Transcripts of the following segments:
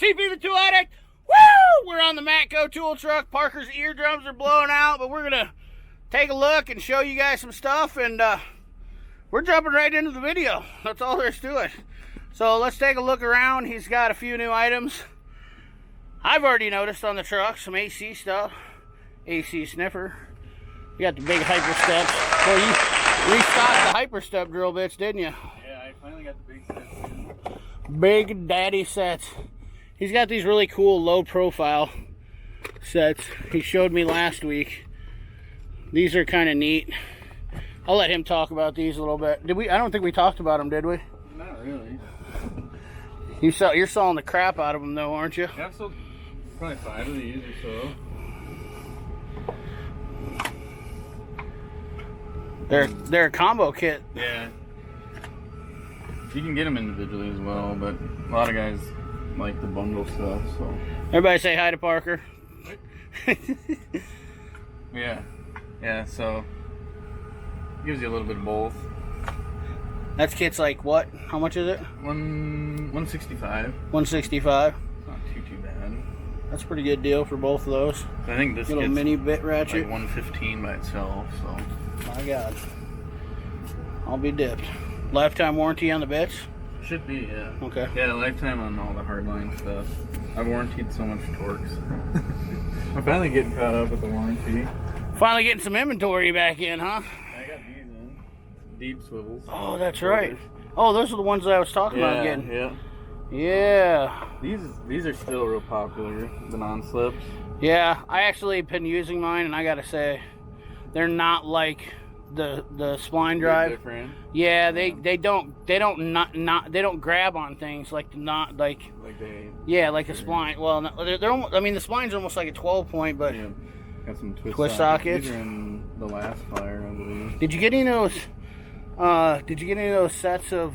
CP the Tool Addict. Woo! We're on the Matco tool truck. Parker's eardrums are blowing out, but we're gonna take a look and show you guys some stuff, and we're jumping right into the video. That's all there's to it. So let's take a look around. He's got a few new items. I've already noticed on the truck some AC stuff. AC sniffer. You got the big hyper steps. Well, you restocked the hyper step drill bits, didn't you? Yeah, I finally got the big sets. Big daddy sets. He's got these really cool low profile sets he showed me last week. These are kind of neat. I'll let him talk about these a little bit. Did we? I don't think we talked about them, did we? Not really. You're sawing the crap out of them though, aren't you? Yeah, I've sold probably 5 of these or so. They're a combo kit. Yeah. You can get them individually as well, but a lot of guys like the bundle stuff, so. Everybody say hi to Parker. Yeah, so gives you a little bit of both. That kit's like what? How much is it? 165. 165. Not too bad. That's a pretty good deal for both of those. I think this little mini bit ratchet. Like 115 by itself, so. My God. I'll be dipped. Lifetime warranty on the bits? Should be, yeah. Okay. Yeah, lifetime on all the hardline stuff. I've warrantied so much Torx. I'm finally getting caught up with the warranty. Finally getting some inventory back in, huh? I got these in. Deep swivels. Oh, that's right. Oh, those are the ones that I was talking about getting. Yeah. Yeah. These are still real popular, the non-slips. Yeah, I actually been using mine, and I gotta say, they're not like the spline drive. They're different. Yeah, they don't grab on things like the not like. Like they. Yeah, like a spline. Well, they're almost, I mean, the spline's almost like a 12-point, but. Yeah. Got some twist sockets. These are in the last fire, I believe. Did you get any of those? Did you get any of those sets of?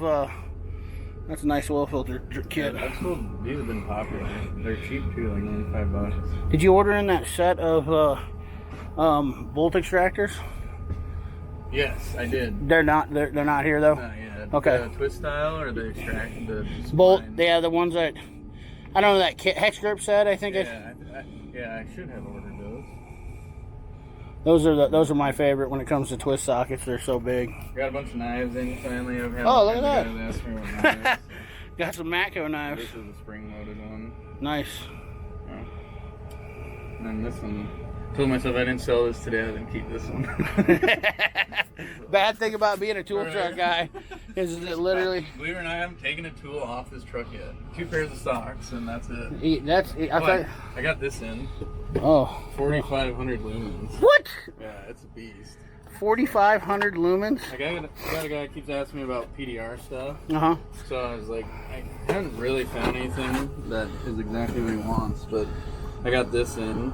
That's a nice oil filter kit. Yeah, I've sold, these have been popular. They're cheap too, like 95 bucks. Did you order in that set of bolt extractors? Yes, I did. They're not here though. Not yet. Okay. The twist style or the extract the bolt? spline? Yeah, the ones that I don't know, that hex grip set. I think. Yeah, I should have ordered Those those. are my favorite when it comes to twist sockets. They're so big. Got a bunch of knives in finally. I've had look at that. guys ask me what knives. Got some Matco knives. This is a spring-loaded one. Nice. Oh. And then this one. Told myself I didn't sell this today. I didn't keep this one. Bad thing about being a tool truck guy is that literally. Believe it or not, I haven't taken a tool off this truck yet. 2 pairs of socks, and that's it. I got this in. Oh. 4,500 lumens. What? Yeah, it's a beast. 4,500 lumens. I got a guy that keeps asking me about PDR stuff. So I was like, I haven't really found anything that is exactly what he wants, but I got this in,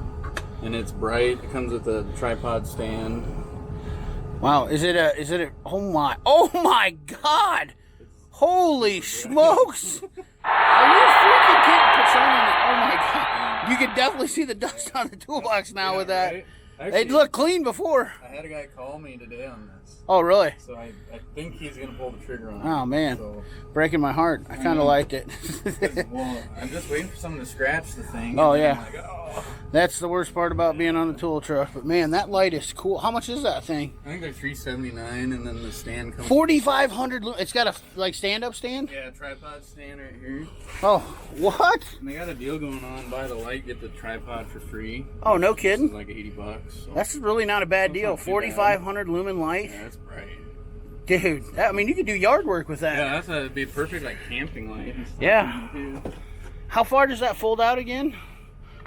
and it's bright. It comes with a tripod stand. Wow, is it a? Oh my God! Holy smokes! Are you freaking kidding? Oh my God! You can definitely see the dust on the toolbox now with that. Right? Actually, it looked clean before. I had a guy call me today on this. Oh, really? So I think he's going to pull the trigger on it. Oh, man. So, breaking my heart. I kind of liked it. well, I'm just waiting for someone to scratch the thing. Oh, yeah. Like, oh. That's the worst part about being on the tool truck. But, man, that light is cool. How much is that thing? I think they're $379, and then the stand comes... 4,500. It's got a, like, stand-up stand? Yeah, tripod stand right here. Oh, what? And they got a deal going on. Buy the light, get the tripod for free. Oh, no kidding? It's like $80. So. That's really not a bad deal. 4,500 lumen light. Yeah, that's bright. Dude, I mean, you could do yard work with that. Yeah, that'd be perfect, like, camping light. Yeah. How far does that fold out again?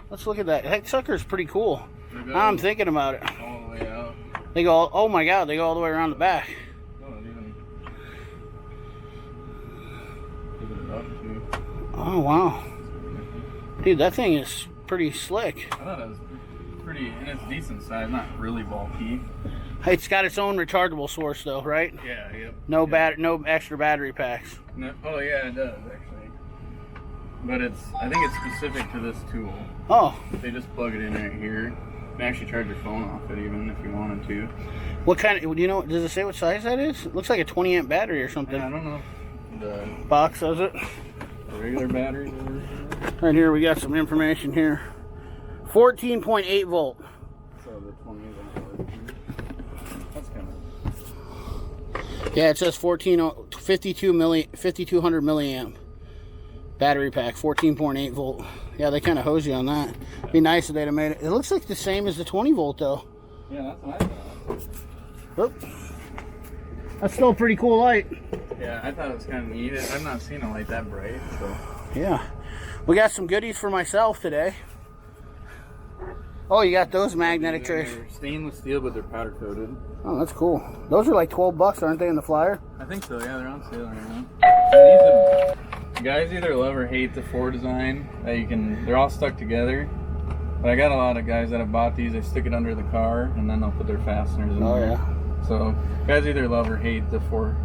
Let's look at that. That sucker's pretty cool. Now I'm thinking about it. All the way out. They go, oh my God, they go all the way around the back. Oh, wow. Dude, that thing is pretty slick. I thought it was pretty, and it's decent size, not really bulky. It's got its own rechargeable source though, right? Yeah, yep. No yep. No extra battery packs. No, oh yeah, it does actually. But I think it's specific to this tool. Oh. They just plug it in right here. You can actually charge your phone off it even if you wanted to. What kind of, do you know, does it say what size that is? It looks like a 20 amp battery or something. Yeah, I don't know. The box does it? regular batteries over here. Right here, we got some information here. 14.8 volt. So the 20 is on. That's kind of. Yeah, it says 5200 milliamp battery pack, 14.8 volt. Yeah, they kind of hose you on that. Be nice if they'd have made it. It looks like the same as the 20 volt though. Yeah, that's what I thought. Oop. That's still a pretty cool light. Yeah, I thought it was kind of neat. I've not seen a light that bright, so. Yeah. We got some goodies for myself today. Oh, you got those magnetic trays. They're stainless steel, but they're powder coated. Oh, that's cool. Those are like 12 bucks, aren't they, in the flyer? I think so, yeah, they're on sale right now. These are, guys either love or hate the 4 design. They're all stuck together. But I got a lot of guys that have bought these, they stick it under the car, and then they'll put their fasteners in there. Oh, yeah. So, guys either love or hate the four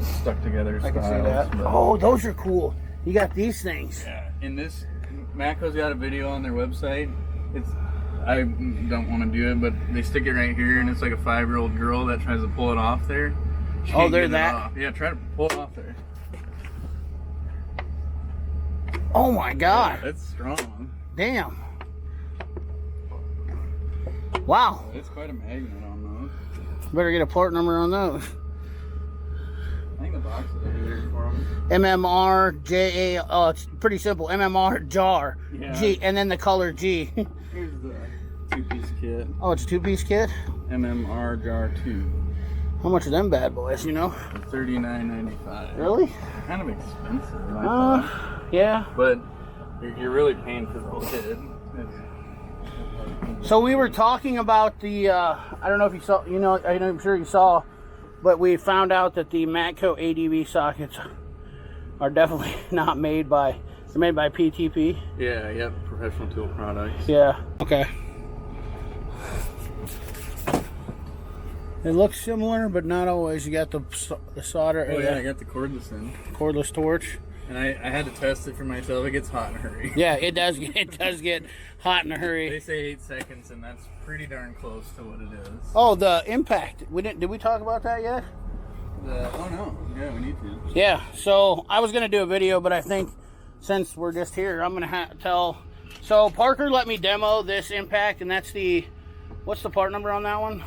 stuck together I styles. can see that. Oh, those are cool. You got these things. Yeah, in this, Matco's got a video on their website. I don't want to do it, but they stick it right here, and it's like a 5-year-old girl that tries to pull it off there. Oh, they're that? Yeah, try to pull it off there. Oh my God. Yeah, that's strong. Damn. Wow. It's quite a magnet on those. Better get a part number on those. I think the box is here for them. MMR JA. Oh, it's pretty simple. MMR jar. Yeah. G, and then the color G. Here's the 2-piece kit. Oh, it's a 2-piece kit? MMR jar 2. How much are them bad boys, you know? $39.95. Really? They're kind of expensive, I thought. Yeah. But you're really paying for the whole kit. So we were talking about the, I don't know if you saw, you know, I'm sure you saw, but we found out that the Matco ADB sockets are definitely not made by, they're made by PTP. Yeah, yep, professional tool products. Yeah, okay. It looks similar, but not always. You got the solder. Oh yeah, I got the cordless in. Cordless torch. And I had to test it for myself. It gets hot in a hurry. Yeah, it does. It does get hot in a hurry. They say 8 seconds, and that's pretty darn close to what it is. Oh, the impact. Did we talk about that yet? Oh no. Yeah, we need to. Yeah. So I was gonna do a video, but I think since we're just here, I'm gonna tell. So Parker let me demo this impact, and that's the. What's the part number on that one? I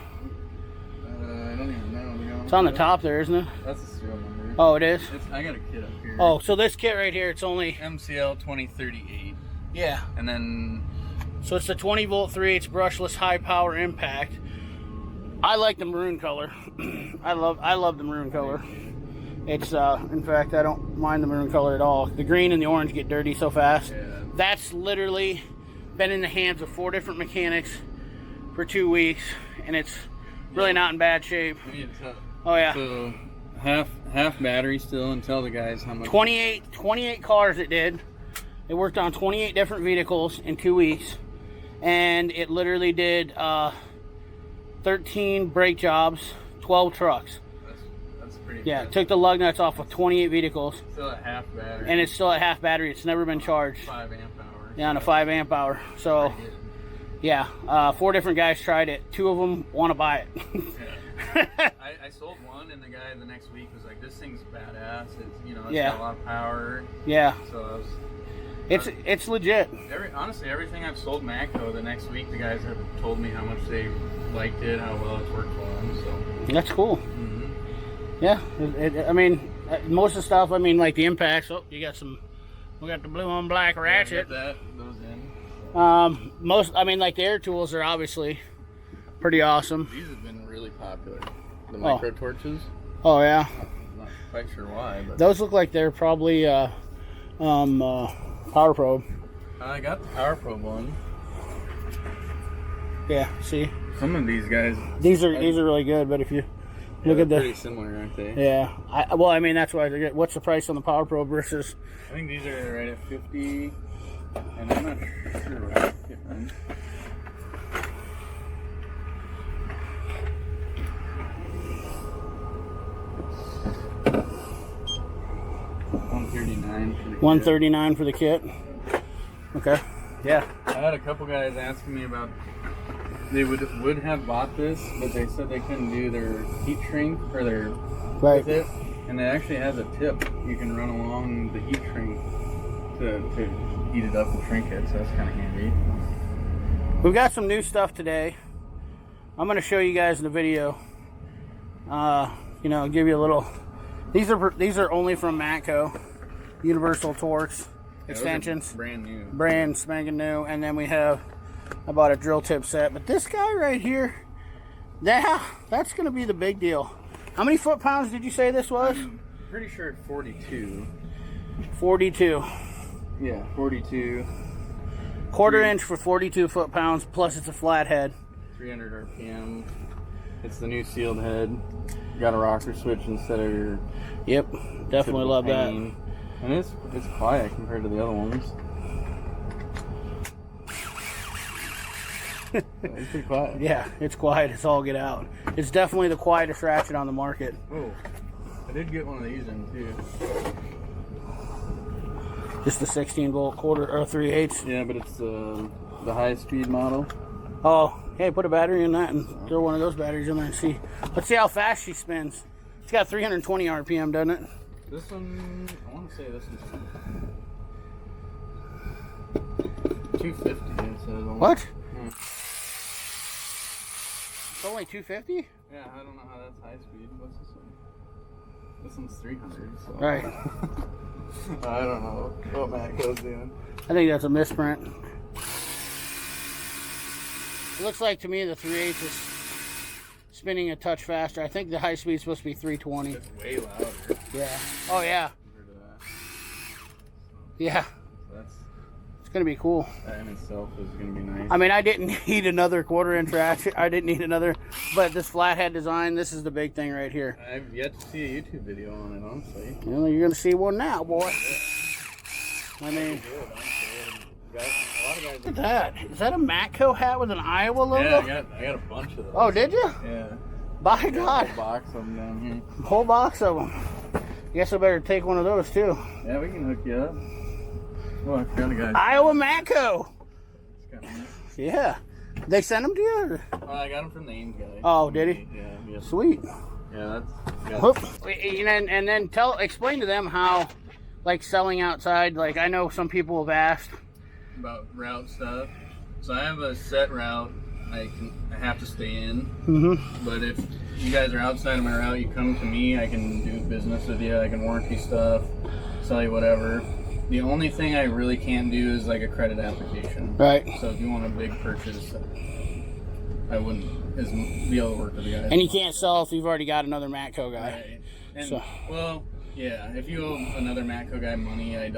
don't even know. It's on the top there, isn't it? That's the serial number. Oh, it is? I got a kit up here. Oh, so this kit right here, it's only... MCL 2038. Yeah. And then... So it's the 20 volt 3/8 brushless high power impact. I like the maroon color. I love the maroon color. It's, in fact, I don't mind the maroon color at all. The green and the orange get dirty so fast. Yeah. That's literally been in the hands of 4 different mechanics for 2 weeks, and it's really not in bad shape. Oh yeah. So half battery still, and tell the guys how much. 28 cars it did. It worked on 28 different vehicles in 2 weeks, and it literally did 13 brake jobs, 12 trucks. That's pretty. Yeah, good. took the lug nuts off of 28 vehicles. Still at half battery. And it's still at half battery. It's never been charged. 5 amp hours. Yeah, on a 5 amp hour. So, yeah, 4 different guys tried it. 2 of them want to buy it. Yeah. I sold one, and the guy the next week was like, "This thing's badass. It's got a lot of power." Yeah. So it's legit. Honestly, everything I've sold Matco, the next week the guys have told me how much they liked it, how well it's worked for them. So that's cool. Mm-hmm. Yeah. I mean, most of the stuff. I mean, like the impacts. Oh, you got some. We got the blue on black Ratchet. Yeah, those in. I mean, like the air tools are obviously pretty awesome. These have been really popular. The micro torches. Oh yeah. I'm not quite sure why, but those look like they're probably power probe. I got the power probe one. Yeah. See. Some of these guys. These are really good, but if you look at the. Pretty similar, aren't they? Yeah. Well, I mean that's why. What's the price on the power probe versus? I think these are right at 50, and I'm not sure what I'm getting. $139 for the kit. Okay. Yeah. I had a couple guys asking me about. They would have bought this, but they said they couldn't do their heat shrink or their with it, and it actually has a tip you can run along the heat shrink to heat it up and shrink it, so that's kind of handy. We've got some new stuff today. I'm going to show you guys in the video. You know, give you a little. These are only from Matco, Universal Torx extensions. Brand spanking new. And then we have, I bought a drill tip set. But this guy right here, that's going to be the big deal. How many foot-pounds did you say this was? I'm pretty sure it's 42. 42. Yeah, 42. Quarter inch for 42 foot-pounds, plus it's a flathead. 300 RPM. It's the new sealed head. Got a rocker switch instead of your... Yep, definitely love that. And it's quiet compared to the other ones. It's pretty quiet. Yeah, it's quiet. It's all get out. It's definitely the quietest ratchet on the market. Oh, I did get one of these in too. Just the 16-volt quarter or 3/8. Yeah, but it's the high-speed model. Oh, hey, put a battery in that and throw one of those batteries in there and see. Let's see how fast she spins. It's got 320 RPM, doesn't it? This one, I want to say this one's 250. It says on what? Yeah. It's only 250? Yeah, I don't know how that's high speed. What's this one? This one's 300. So. Right. I don't know what Matco's doing. I think that's a misprint. It looks like to me the 3/8 is spinning a touch faster. I think the high speed is supposed to be 320. It's way louder. Yeah. Oh yeah. Yeah. It's gonna be cool. That in itself is gonna be nice. I mean, I didn't need another quarter-inch ratchet. I didn't need another, but this flathead design, this is the big thing right here. I've yet to see a YouTube video on it, honestly. Well, you're gonna see one now, boy. I mean, look at that. Is that a Matco hat with an Iowa logo? Yeah, I got a bunch of those. Oh, did you? Yeah. By God. A whole box of them down here. Whole box of them. Guess I better take one of those too. Yeah, we can hook you up. Oh, I forgot a guy. Iowa Matco. Nice. Yeah. They sent them to you? Or? I got them from the Ames guy. Oh, did he? Yeah. Sweet. Yeah, And then explain to them how, like, selling outside. Like, I know some people have asked about route stuff. So I have a set route I have to stay in. Mm-hmm. But if you guys are outside of my route, you come to me. I can do business with you. I can warranty stuff, sell you whatever. The only thing I really can't do is like a credit application. Right. So if you want a big purchase, I wouldn't be able to work with the guys. And you can't sell if you've already got another Matco guy. Right. And, so. Well, yeah. If you owe another Matco guy money, I'm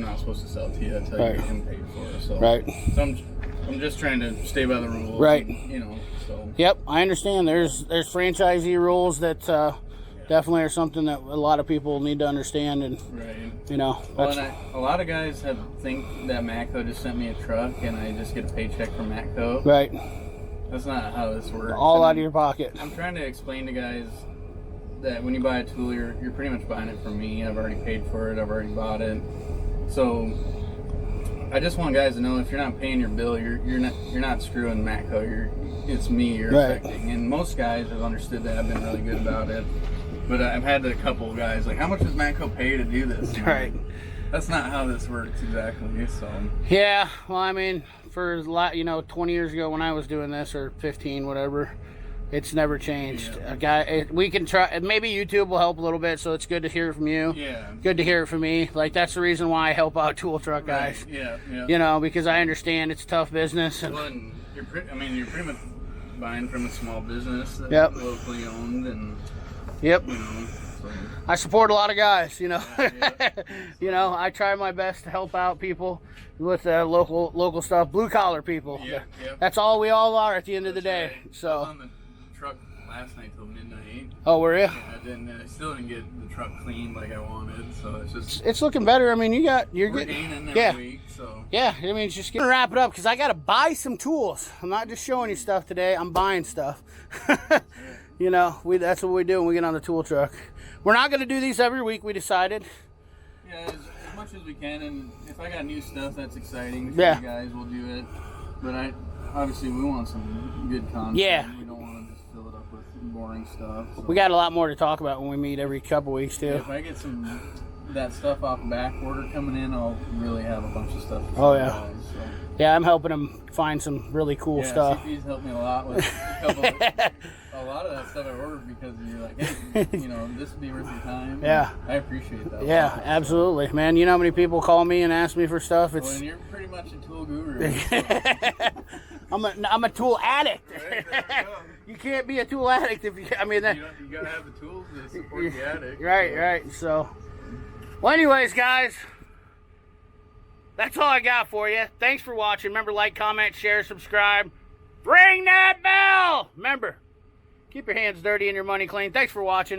not supposed to sell to you until you get him paid for it. So. Right. So I'm just trying to stay by the rules. Right. And, you know. So. Yep, I understand. There's franchisee rules that definitely are something that a lot of people need to understand, and you know. Well, and a lot of guys think that Matco just sent me a truck and I just get a paycheck from Matco. Right. That's not how this works. All out of your pocket. I'm trying to explain to guys that when you buy a tool, you're pretty much buying it from me. I've already paid for it. I've already bought it. So I just want guys to know if you're not paying your bill, you're not screwing Matco. It's me you're affecting. And most guys have understood that. I've been really good about it. But I've had a couple of guys like, how much does Matco pay to do this? Right. That's not how this works exactly. So. Yeah. Well, I mean, for a lot, 20 years ago when I was doing this, or 15, whatever, it's never changed. Yeah. A guy, we can try. Maybe YouTube will help a little bit, so it's good to hear it from you. Yeah. Good to hear it from me. Like, that's the reason why I help out tool truck guys. Right. Yeah. Because I understand it's tough business. Well, and you're pretty much buying from a small business that's locally owned, and. Yep. So. I support a lot of guys, Yeah. I try my best to help out people with local stuff, blue collar people. Yeah. That's all we all are at the end of the day. Right. So. I was on the truck last night till midnight. Oh, were you? Yeah, I still didn't get the truck cleaned like I wanted, so it's just. It's looking better. I mean, you're getting getting every week, so. Yeah, I mean, it's just gonna wrap it up because I gotta buy some tools. I'm not just showing you stuff today. I'm buying stuff. That's what we do when we get on the tool truck. We're not going to do these every week, we decided. Yeah, as much as we can, and if I got new stuff that's exciting for you guys, we'll do it. But obviously we want some good content. Yeah. We don't want to just fill it up with boring stuff. So. We got a lot more to talk about when we meet every couple weeks, too. Yeah, if I get some that stuff off back order coming in, I'll really have a bunch of stuff. Oh yeah. Guys, so. Yeah, I'm helping them find some really cool stuff. CP's helped me a lot with a lot of that stuff I ordered because you're like, hey, you know, this would be worth your time. Yeah. I appreciate that. Yeah, lot, absolutely. So. Man, you know how many people call me and ask me for stuff? It's... Well, and you're pretty much a tool guru. So. I'm a tool addict. Right, you can't be a tool addict if you, I mean, that, you got to have the tools to support the addict. Right, so. Right. So, well, anyways, guys, that's all I got for you. Thanks for watching. Remember, like, comment, share, subscribe. Ring that bell! Remember, keep your hands dirty and your money clean. Thanks for watching.